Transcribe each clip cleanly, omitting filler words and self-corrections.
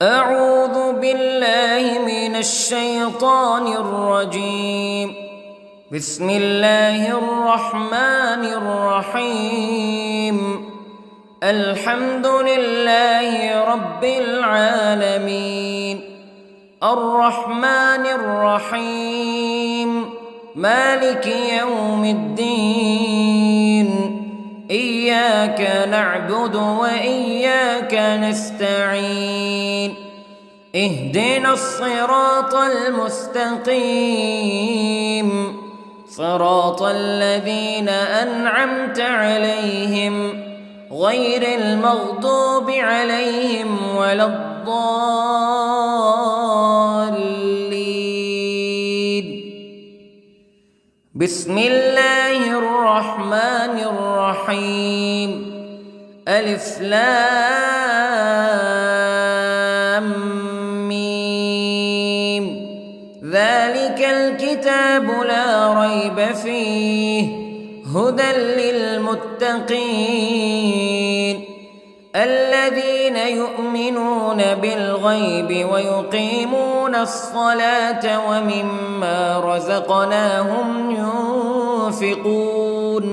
أعوذ بالله من الشيطان الرجيم. بسم الله الرحمن الرحيم. الحمد لله رب العالمين، الرحمن الرحيم، مالك يوم الدين. إياك نعبد وإياك نستعين. اهدنا الصراط المستقيم، صراط الذين أنعمت عليهم غير المغضوب عليهم ولا الضالين. بسم الله الرحمن الرحيم. ألف لام ميم. ذلك الكتاب لا ريب فيه هدى للمتقين الذين يؤمنون بالغيب ويقيمون الصلاة ومما رزقناهم ينفقون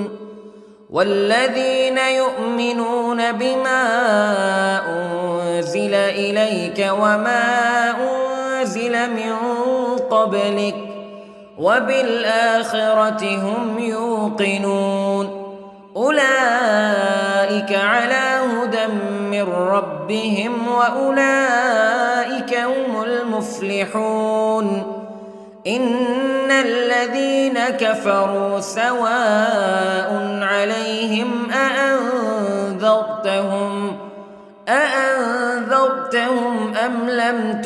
والذين يؤمنون بما أنزل إليك وما أنزل من قبلك وبالآخرة هم يوقنون. أولئك على هدى من ربهم وأولئك هم المفلحون. إن الذين كفروا سواء عليهم أأنذرتهم أم لم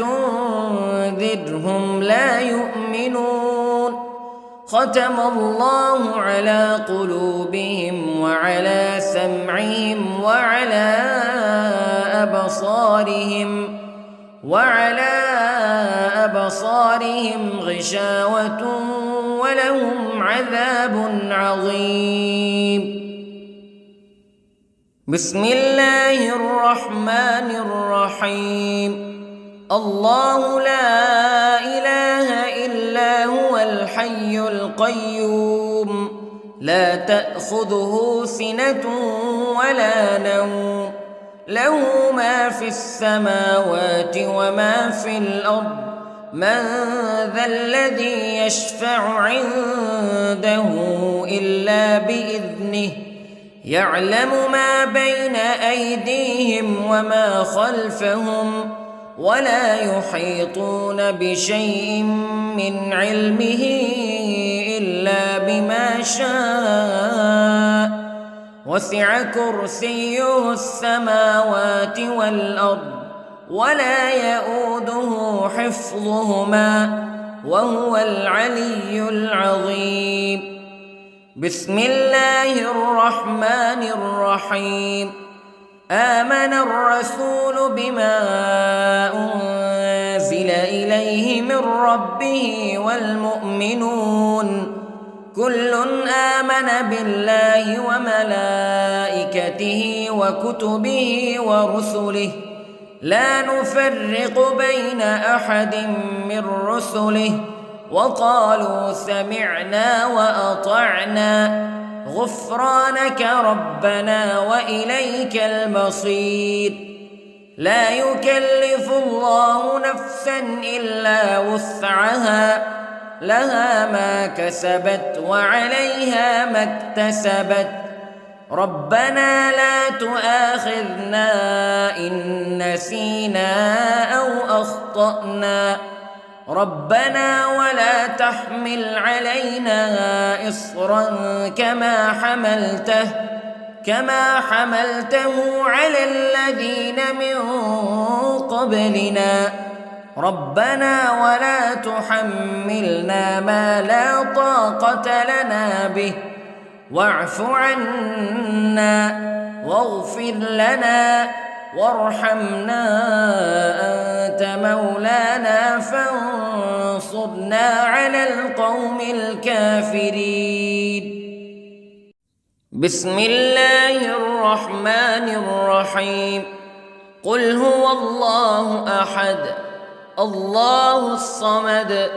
تنذرهم لا يؤمنون. ختم الله على قلوبهم وعلى سمعهم وعلى أبصارهم غشاوة ولهم عذاب عظيم. بسم الله الرحمن الرحيم. الله لا إله إلا هو الحي القيوم لا تأخذه سنة ولا نوم له ما في السماوات وما في الأرض. من ذا الذي يشفع عنده إلا بإذنه يعلم ما بين أيديهم وما خلفهم ولا يحيطون بشيء من علمه إلا بما شاء. وسع كرسيه السماوات والأرض ولا يؤوده حفظهما وهو العلي العظيم. بسم الله الرحمن الرحيم. آمن الرسول بما أنزل إليه من ربه والمؤمنون كل آمن بالله وملائكته وكتبه ورسله لا نفرق بين أحد من رسله وقالوا سمعنا وأطعنا غفرانك ربنا وإليك المصير. لا يكلف الله نفسا إلا وسعها لها ما كسبت وعليها ما اكتسبت. ربنا لا تؤاخذنا إن نسينا أو أخطأنا ربنا ولا تحمل علينا إصرا كما حملته على الذين من قبلنا ربنا ولا تحملنا ما لا طاقة لنا به واعف عنا واغفر لنا وارحمنا أنت مولانا فانصرنا على القوم الكافرين. بسم الله الرحمن الرحيم. قل هو الله أحد الله الصمد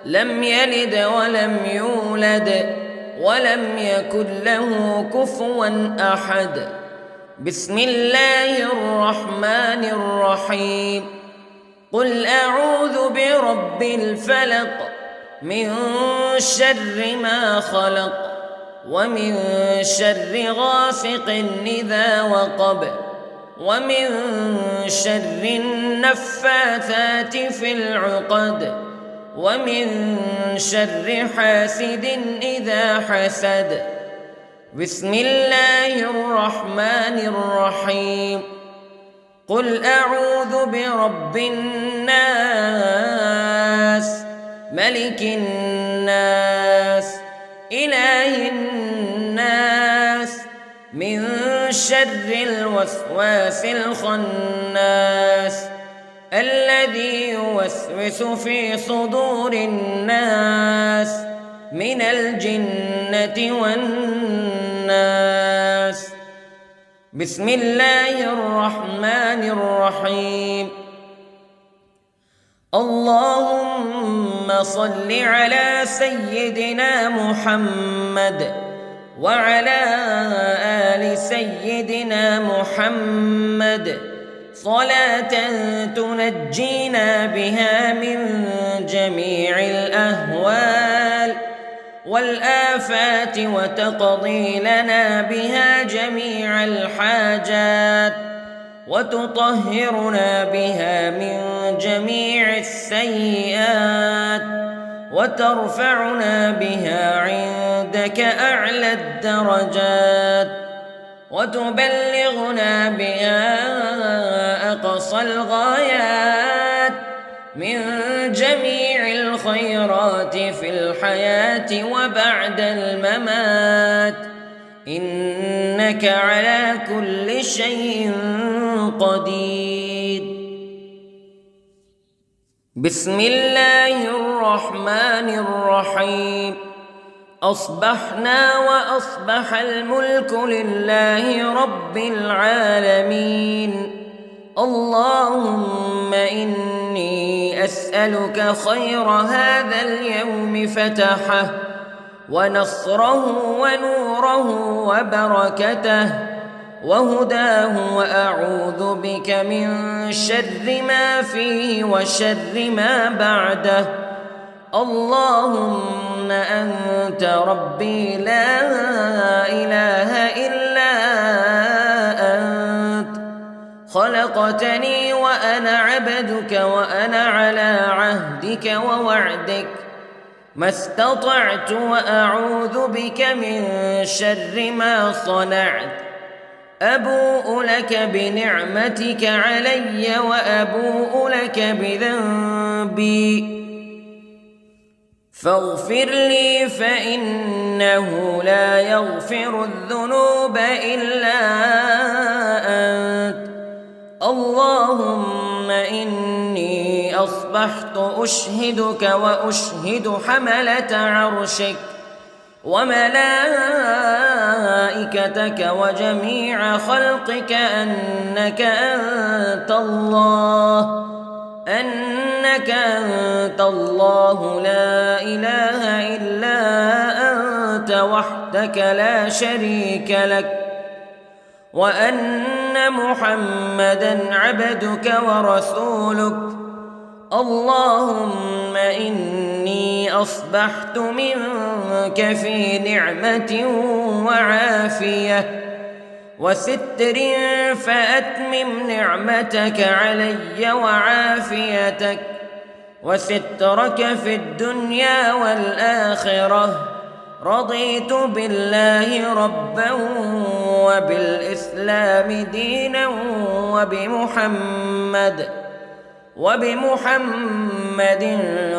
لم يلد ولم يولد ولم يكن له كفوا أحد. بسم الله الرحمن الرحيم. قل أعوذ برب الفلق من شر ما خلق ومن شر غاسق إذا وقب ومن شر النفاثات في العقد ومن شر حاسد إذا حسد. بسم الله الرحمن الرحيم. قل أعوذ برب الناس ملك الناس إله الناس من شر الوسواس الخناس الذي يوسوس في صدور الناس من الجنة والناس. بسم الله الرحمن الرحيم. اللهم صل على سيدنا محمد وعلى آل سيدنا محمد صلاة تنجينا بها من جميع الأهوال والآفات وتقضي لنا بها جميع الحاجات وتطهرنا بها من جميع السيئات وترفعنا بها عندك أعلى الدرجات وتبلغنا بها أقصى الغايات من جميع الخيرات في الحياة وبعد الممات إنك على كل شيء قدير. بسم الله الرحمن الرحيم. أصبحنا وأصبح الملك لله رب العالمين. اللهم إني أسألك خير هذا اليوم فتحه ونصره ونوره وبركته وهداه وأعوذ بك من شر ما فيه وشر ما بعده. اللهم أنت ربي لا إله إلا أنت خلقتني وأنا عبدك وأنا على عهدك ووعدك ما استطعت وأعوذ بك من شر ما صنعت. أبوء لك بنعمتك علي وأبوء لك بذنبي فاغفر لي فإنه لا يغفر الذنوب إلا أنت. اللهم إني أصبحت أشهدك وأشهد حملة عرشك وملائكتك وجميع خلقك أنك أنت الله لا إله إلا أنت وحدك لا شريك لك وأن محمدًا عبدك ورسولك. اللهم إني أصبحت منك في نعمة وعافية وستر فأتمم نعمتك علي وعافيتك وسترك في الدنيا والآخرة. رضيت بالله ربا وبالإسلام دينا وبمحمد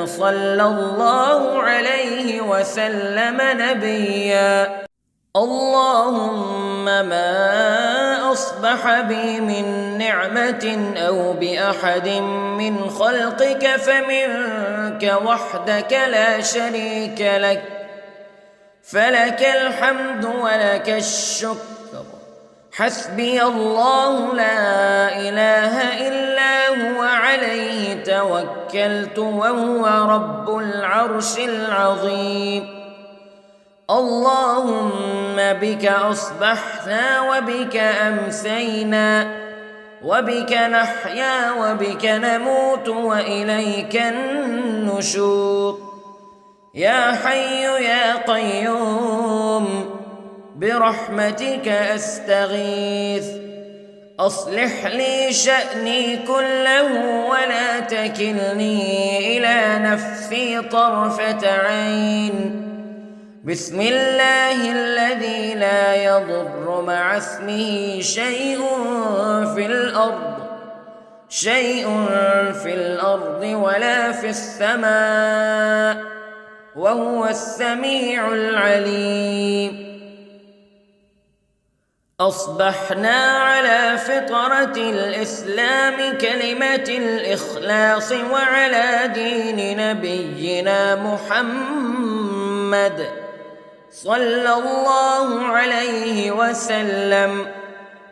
صلى الله عليه وسلم نبيا. اللهم ما أصبح بي من نعمة أو بأحد من خلقك فمنك وحدك لا شريك لك فلك الحمد ولك الشكر حسبي الله لا إله إلا هو عليه توكلت وهو رب العرش العظيم. اللهم بك أصبحنا وبك أمسينا وبك نحيا وبك نموت وإليك النشور. يا حي يا قيوم برحمتك أستغيث، أصلح لي شأني كله ولا تكلني إلى نفسي طرفة عين. بسم الله الذي لا يضر مع اسمه شيء في الأرض ولا في السماء وهو السميع العليم. أصبحنا على فطرة الإسلام كلمة الإخلاص وعلى دين نبينا محمد صلى الله عليه وسلم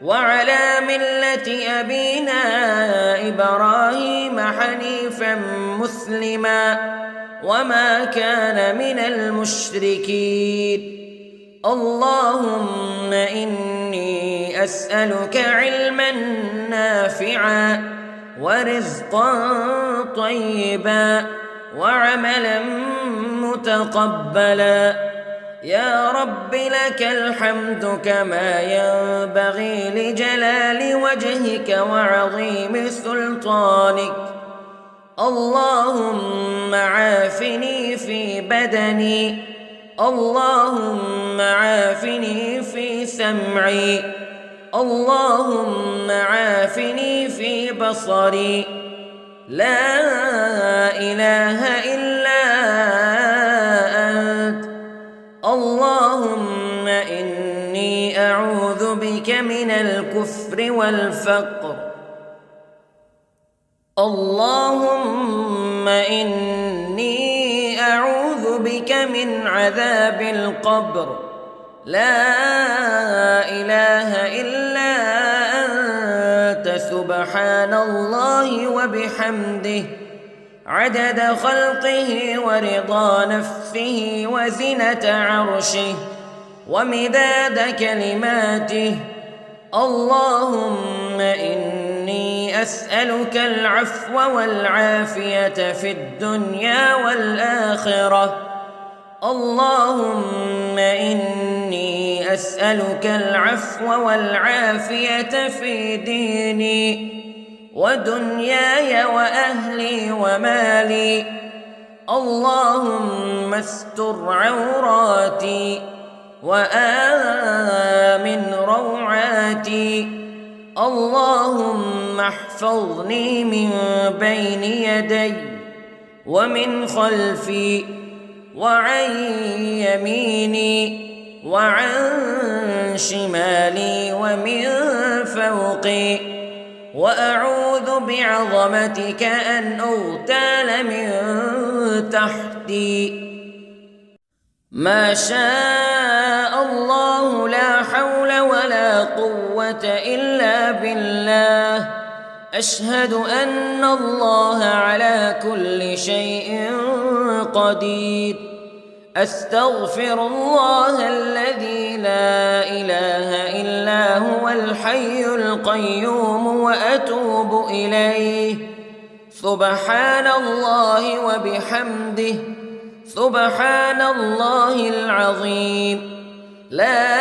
وعلى ملة أبينا إبراهيم حنيفا مسلما وما كان من المشركين. اللهم إني أسألك علما نافعا ورزقا طيبا وعملا متقبلا. يا رب لك الحمد كما ينبغي لجلال وجهك وعظيم سلطانك. اللهم عافني في بدني، اللهم عافني في سمعي، اللهم عافني في بصري. لا إله إلا أنت. اللهم إني أعوذ بك من الكفر والفقر. اللهم إني أعوذ بك من عذاب القبر. لا إله إلا أنت سبحان الله وبحمده عدد خلقه ورضا نفسه وزنة عرشه ومداد كلماته. اللهم إني أسألك العفو والعافية في الدنيا والآخرة. اللهم إني أسألك العفو والعافية في ديني ودنياي وأهلي ومالي. اللهم استر عوراتي وآمن روعاتي. اللهم احفظني من بين يدي ومن خلفي وعن يميني وعن شمالي ومن فوقي، وأعوذ بعظمتك أن أغتال من تحتي. ما شاء الله لا حول ولا قوة إلا بالله. أشهد أن الله على كل شيء قدير. أستغفر الله الذي لا إله إلا هو الحي القيوم وأتوب إليه. سبحان الله وبحمده سبحان الله العظيم. لا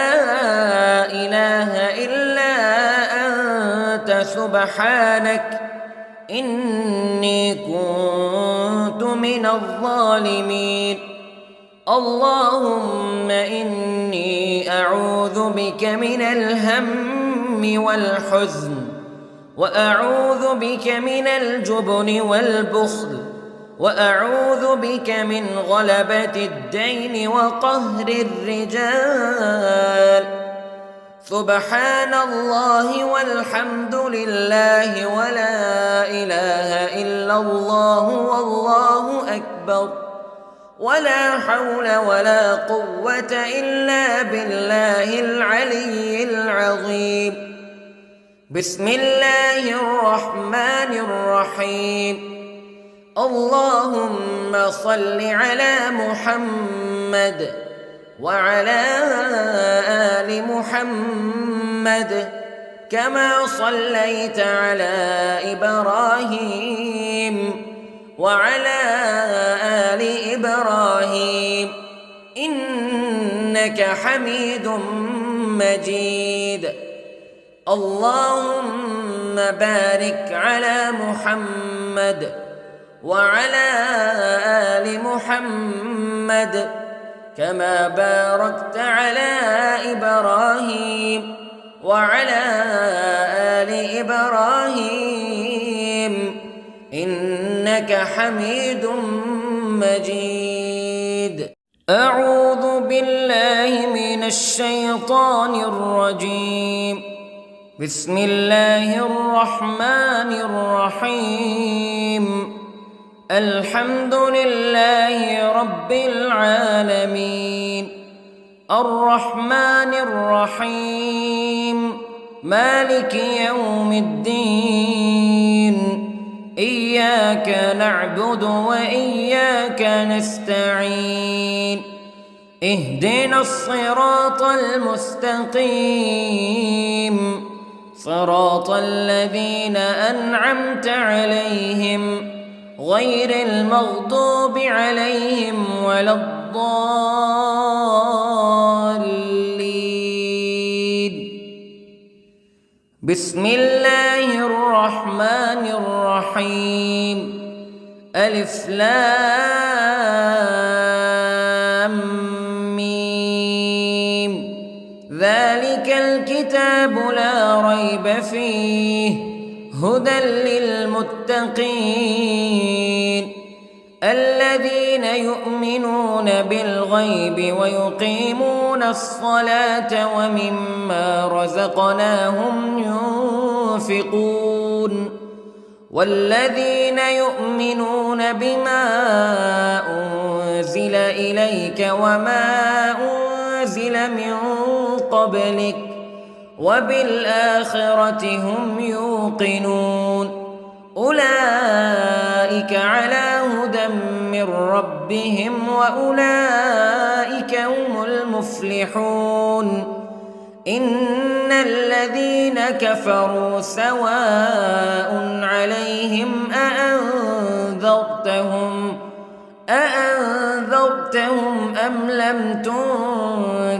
إله إلا أنت سبحانك إني كنت من الظالمين. اللهم إني أعوذ بك من الهم والحزن، وأعوذ بك من الجبن والبخل، وأعوذ بك من غلبة الدين وقهر الرجال. سبحان الله والحمد لله ولا إله إلا الله والله أكبر. ولا حول ولا قوة إلا بالله العلي العظيم. بسم الله الرحمن الرحيم. اللهم صل على محمد وعلى آل محمد كما صليت على إبراهيم وعلى آل إبراهيم إنك حميد مجيد. اللهم بارك على محمد وعلى آل محمد كما باركت على إبراهيم وعلى آل إبراهيم إنك حميد مجيد. أعوذ بالله من الشيطان الرجيم. بسم الله الرحمن الرحيم. الحمد لله رب العالمين الرحمن الرحيم مالك يوم الدين إياك نعبد وإياك نستعين اهدنا الصراط المستقيم صراط الذين أنعمت عليهم غير المغضوب عليهم ولا الضالين. بسم الله الرحمن الرحيم. ألف لام ميم. ذلك الكتاب لا ريب فيه هدى للمتقين الذين يؤمنون بالغيب ويقيمون الصلاة ومما رزقناهم ينفقون والذين يؤمنون بما أنزل إليك وما أنزل من قبلك وبالآخرة هم يوقنون أولئك على هدى من ربهم وأولئك هم المفلحون. إن الذين كفروا سواء عليهم أأنذرتهم أم لم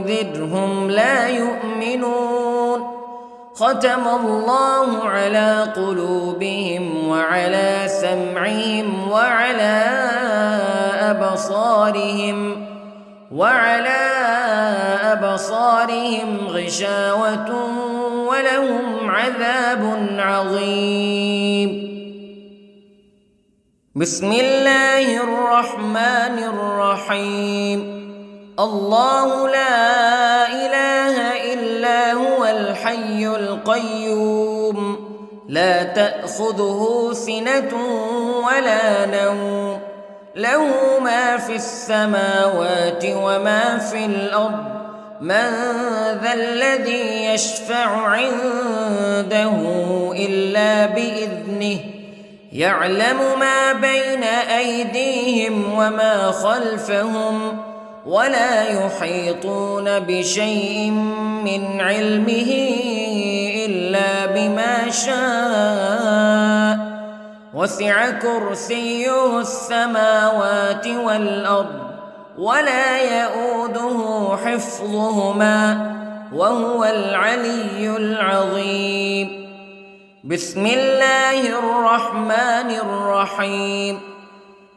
تنذرهم لا يؤمنون. ختم الله على قلوبهم وعلى سمعهم وعلى أبصارهم غشاوة ولهم عذاب عظيم. بسم الله الرحمن الرحيم. الله لا إله إلا هو الحي القيوم لا تأخذه سنة ولا نوم له ما في السماوات وما في الأرض من ذا الذي يشفع عنده إلا بإذنه يعلم ما بين أيديهم وما خلفهم ولا يحيطون بشيء من علمه إلا بما شاء وسع كرسيه السماوات والأرض ولا يؤوده حفظهما وهو العلي العظيم. بسم الله الرحمن الرحيم.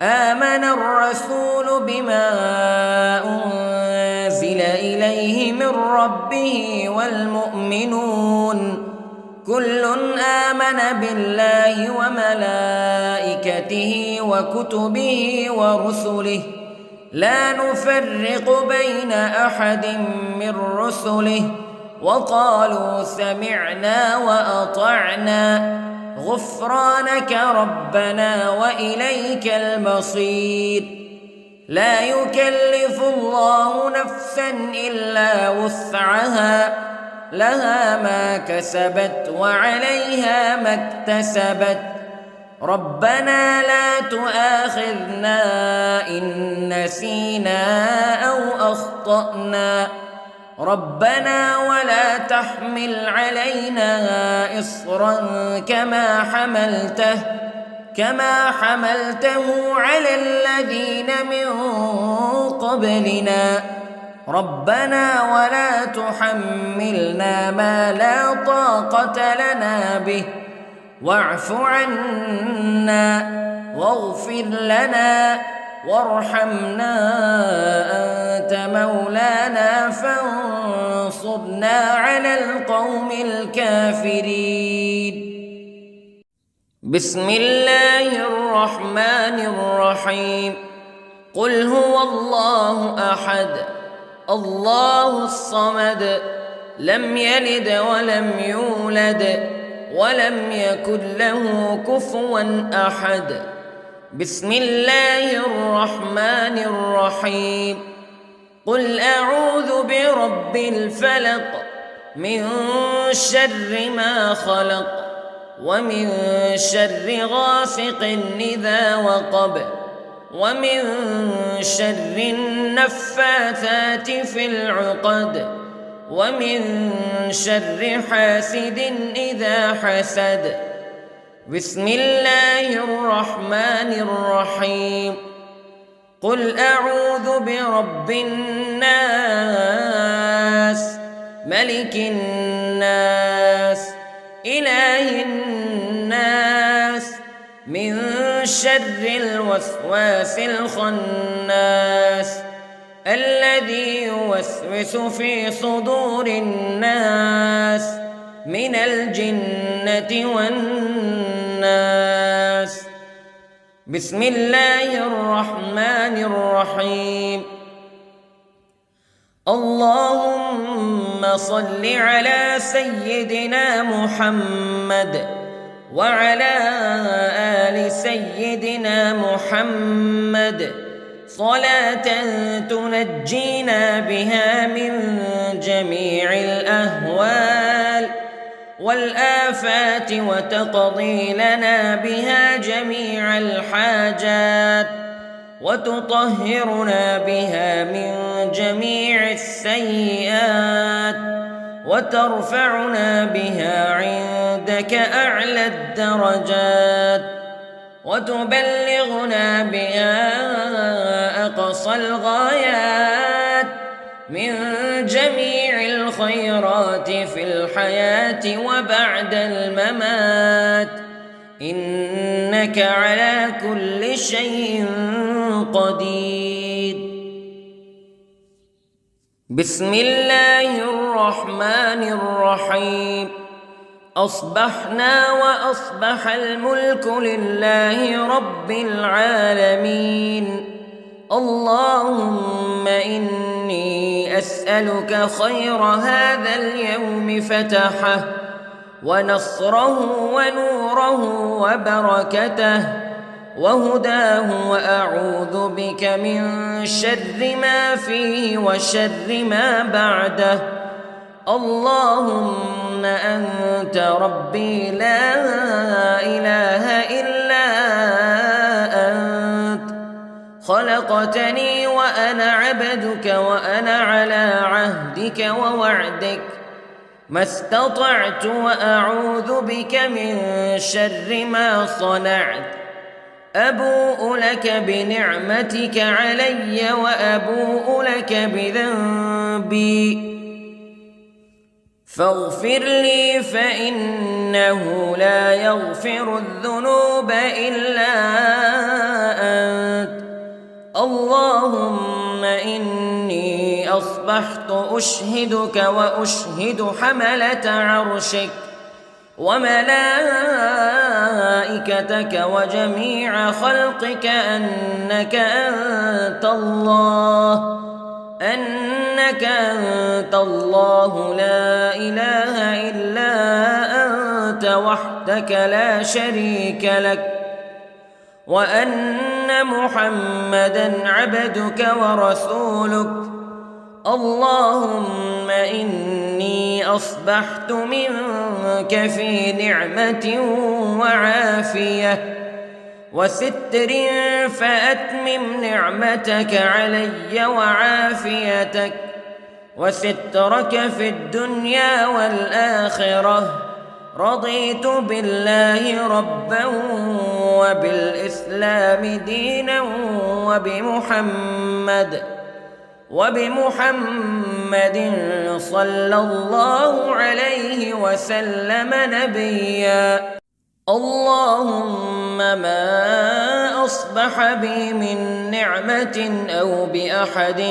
آمن الرسول بما أنزل إليه من ربه والمؤمنون كل آمن بالله وملائكته وكتبه ورسله لا نفرق بين أحد من رسله وقالوا سمعنا وأطعنا غفرانك ربنا وإليك المصير. لا يكلف الله نفسا إلا وسعها لها ما كسبت وعليها ما اكتسبت ربنا لا تؤاخذنا إن نسينا أو أخطأنا ربنا ولا تحمل علينا إصرا كما حملته على الذين من قبلنا ربنا ولا تحملنا ما لا طاقة لنا به واعف عنا واغفر لنا وارحمنا أنت مولانا فانصرنا على القوم الكافرين. بسم الله الرحمن الرحيم. قل هو الله أحد الله الصمد لم يلد ولم يولد ولم يكن له كفوا أحد. بسم الله الرحمن الرحيم. قل أعوذ برب الفلق من شر ما خلق ومن شر غاسق إذا وقب ومن شر النفاثات في العقد ومن شر حاسد إذا حسد. بسم الله الرحمن الرحيم. قل أعوذ برب الناس ملك الناس إله الناس من شر الوسواس الخناس الذي يوسوس في صدور الناس من الجنة والناس. بسم الله الرحمن الرحيم. اللهم صل على سيدنا محمد وعلى آل سيدنا محمد صلاة تنجينا بها من جميع الأهوال والآفات وتقضي لنا بها جميع الحاجات وتطهرنا بها من جميع السيئات وترفعنا بها عندك أعلى الدرجات وتبلغنا بها أقصى الغايات من جميع الخيرات في الحياة وبعد الممات إنك على كل شيء قدير. بسم الله الرحمن الرحيم. أصبحنا وأصبح الملك لله رب العالمين. اللهم إني أسألك خير هذا اليوم فتحه ونصره ونوره وبركته وهداه وأعوذ بك من شر ما فيه وشر ما بعده. اللهم أنت ربي لا إله إلا أنت خلقتني وأنا عبدك وأنا على عهدك ووعدك ما استطعت وأعوذ بك من شر ما صنعت. أبوء لك بنعمتك علي وأبوء لك بذنبي فاغفر لي فإنه لا يغفر الذنوب إلا أنت. اللهم إني أصبحت أشهدك وأشهد حملة عرشك وملائكتك وجميع خلقك أنك أنت الله لا إله إلا أنت وحدك لا شريك لك وأن أن محمدًا عبدك ورسولك. اللهم إني أصبحت منك في نعمة وعافية وستر، فأتمم نعمتك علي وعافيتك وسترك في الدنيا والآخرة. رضيت بالله ربًا وبالإسلام دينًا وبمحمد صلى الله عليه وسلم نبيًا. اللهم ما أصبح بي من نعمة أو بأحد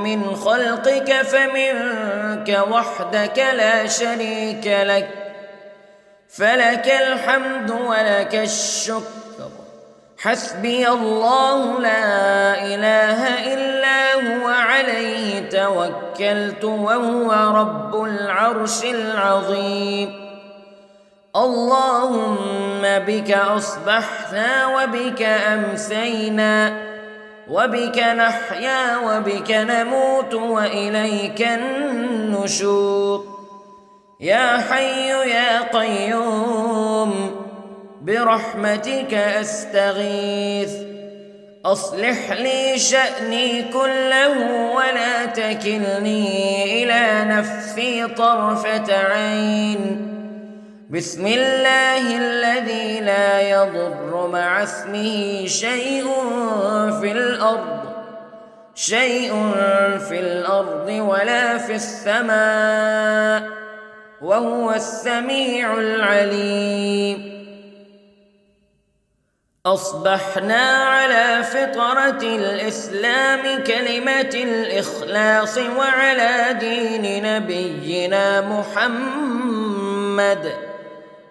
من خلقك فمنك وحدك لا شريك لك، فلك الحمد ولك الشكر. حسبي الله لا إله إلا هو، عليه توكلت وهو رب العرش العظيم. اللهم بك أصبحنا وبك أمسينا وبك نحيا وبك نموت وإليك النشور. يا حي يا قيوم برحمتك أستغيث، أصلح لي شأني كله ولا تكلني إلى نفسي طرفة عين. بسم الله الذي لا يضر مع اسمه شيء في الأرض ولا في السماء، وهو السميع العليم. أصبحنا على فطرة الإسلام كلمة الإخلاص وعلى دين نبينا محمد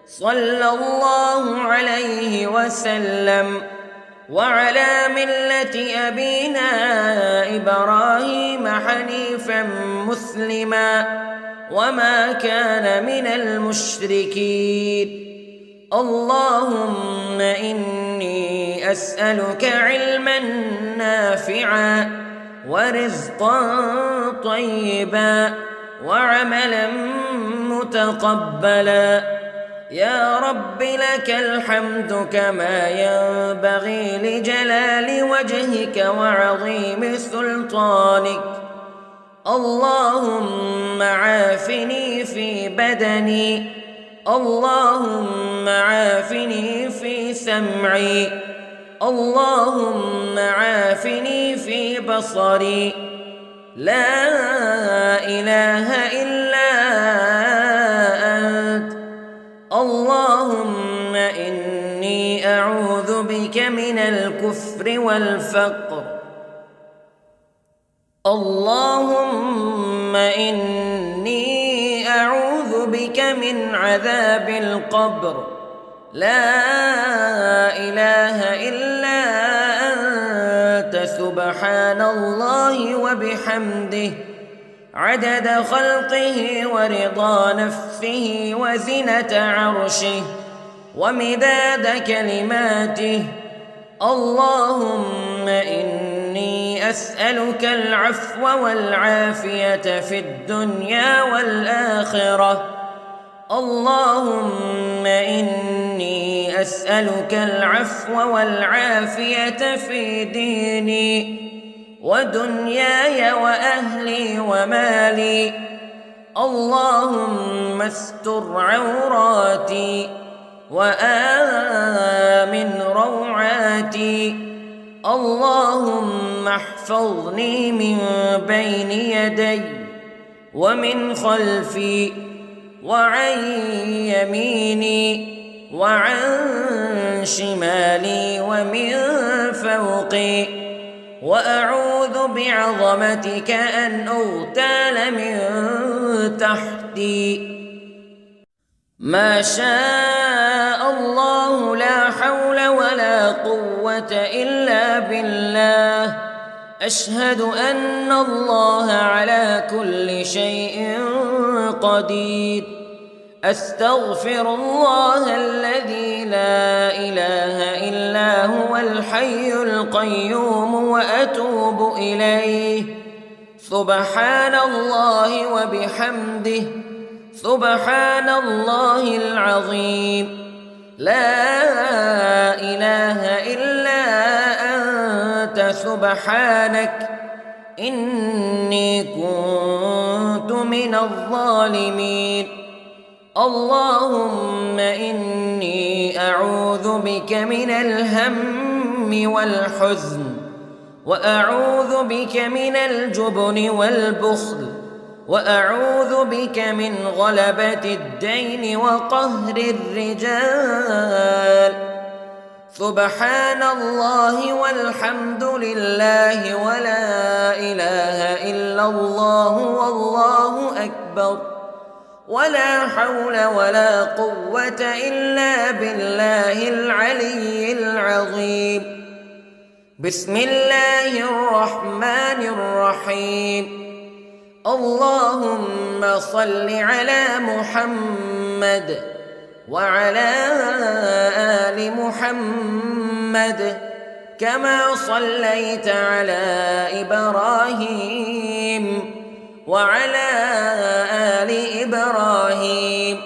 صلى الله عليه وسلم، وعلى ملة أبينا إبراهيم حنيفا مسلما وما كان من المشركين. اللهم إني أسألك علما نافعا ورزقا طيبا وعملا متقبلا. يا رب لك الحمد كما ينبغي لجلال وجهك وعظيم سلطانك. اللهم عافني في بدني، اللهم عافني في سمعي، اللهم عافني في بصري. لا إله إلا أنت. اللهم إني أعوذ بك من الكفر والفقر. اللهم إني أعوذ بك من عذاب القبر. لا إله إلا أنت، سبحان الله وبحمده، عدد خلقه ورضا نفسه وزنة عرشه ومداد كلماته. اللهم إني أسألك العفو والعافية في الدنيا والآخرة. اللهم إني أسألك العفو والعافية في ديني ودنياي وأهلي ومالي. اللهم استر عوراتي وآمن روعاتي. اللهم احفظني من بين يدي ومن خلفي وعن يميني وعن شمالي ومن فوقي، وأعوذ بعظمتك أن أغتال من تحتي. ما شاء الله لا حول ولا قوة إلا بالله. أشهد أن الله على كل شيء قدير. أستغفر الله الذي لا إله إلا هو الحي القيوم وأتوب إليه. سبحان الله وبحمده، سبحان الله العظيم. لا إله إلا أنت سبحانك إني كنت من الظالمين. اللهم إني أعوذ بك من الهم والحزن، وأعوذ بك من الجبن والبخل، وأعوذ بك من غلبة الدين وقهر الرجال. سبحان الله والحمد لله ولا إله إلا الله والله أكبر، ولا حول ولا قوة إلا بالله العلي العظيم. بسم الله الرحمن الرحيم. اللهم صل على محمد وعلى آل محمد كما صليت على إبراهيم وعلى آل إبراهيم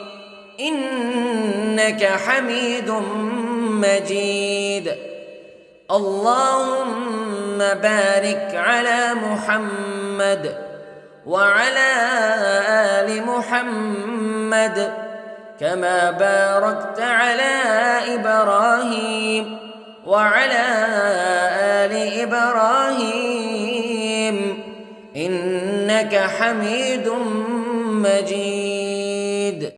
إنك حميد مجيد. اللهم بارك على محمد وعلى آل محمد كما باركت على إبراهيم وعلى آل إبراهيم إنك حميد مجيد.